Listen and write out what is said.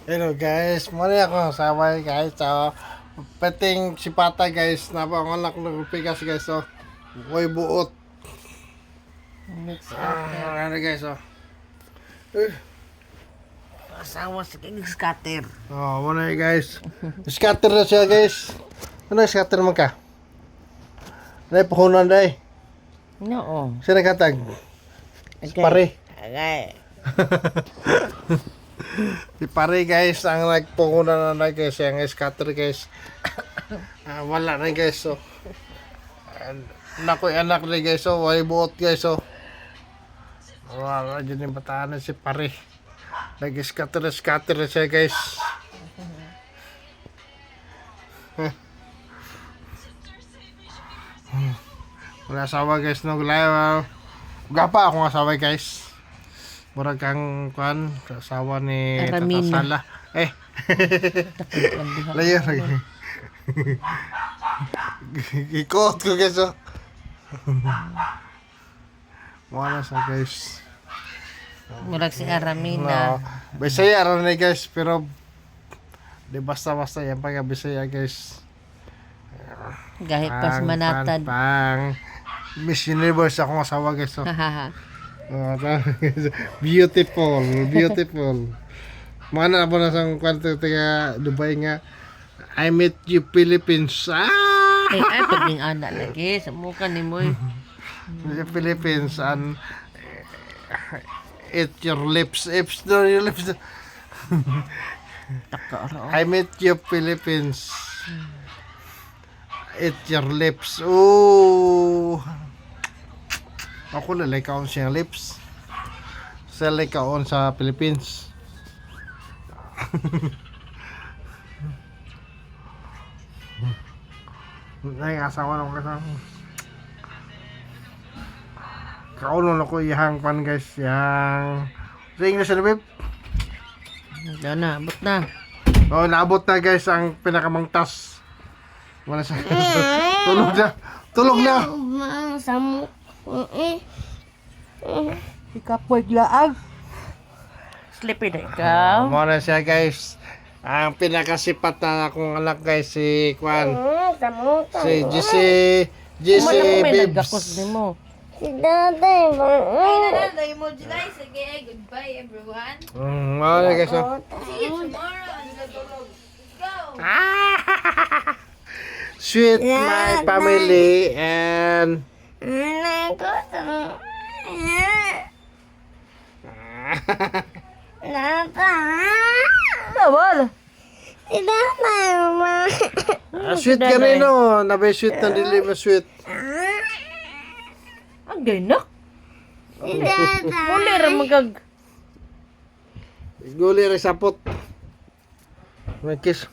Hello guys, mali ako sabay guys. So, peting si Pata guys, napanganak ng pikas guys. So, koy buot. Ano guys, oh. Asawa sa king scatter. Oh, muna guys. Scatter na siya guys. Ano scatter man ka? Nay puhunan day. No. Sino katag? Okay. Pare. Okay. Si pare guys, ang nagpuhunan na guys, yung scatter guys. Wala na guys, so. Nakoy anak ni guys, so. Way buot guys, so. Wala dyan yung bataan si pare. Nag-scatter siya guys. Wala asawa guys, no gulay. Gapa akong asawa guys. Murag kang kuan, asawa ni Tata Sala. Layo lagi. Ikot ko guys, oh. Wala sa guys. Murag si Aramina. No. Bisaya ron na guys, pero di basta-basta yan pag Bisaya guys. Gahit pas manatad. Pang Miss Universe akong asawa guys. So. Hahaha. Beautiful. Mana po na sa kwarto taga Dubai nga. I met you Philippines. Ay paging anak lagi sa mukha ni mo. Philippines and eat your lips. Your lips. I met you Philippines. Eat your lips. Ooh. Ako lalay kaon siyang lips. Salay kaon sa Philippines. Ay, asawa naman kasama. Kauno na ko ihang pan guys. Yang sa English na babe? Ito na, abot na. Oh, naabot na guys ang pinakamangtas. Wala siya. Tulog na. Ikapoy laag. Sleepy na ikaw. Muna siya guys. Ang pinakasipat na akong anak guys si Kwan. Si GC Bibs. Mo. Si Daday ba? Ay, nanay mo, July. Sige, goodbye everyone. Muna guys. Oh. See you tomorrow. Ano na tulog? Go! Sweet my family and Bawal. Si Daday ba? sweet ka rin no. Nabay sweet na dili ba sweet. Ang ganak. Si Daday. Muli ra magag. Guli rin sapot. May kiss.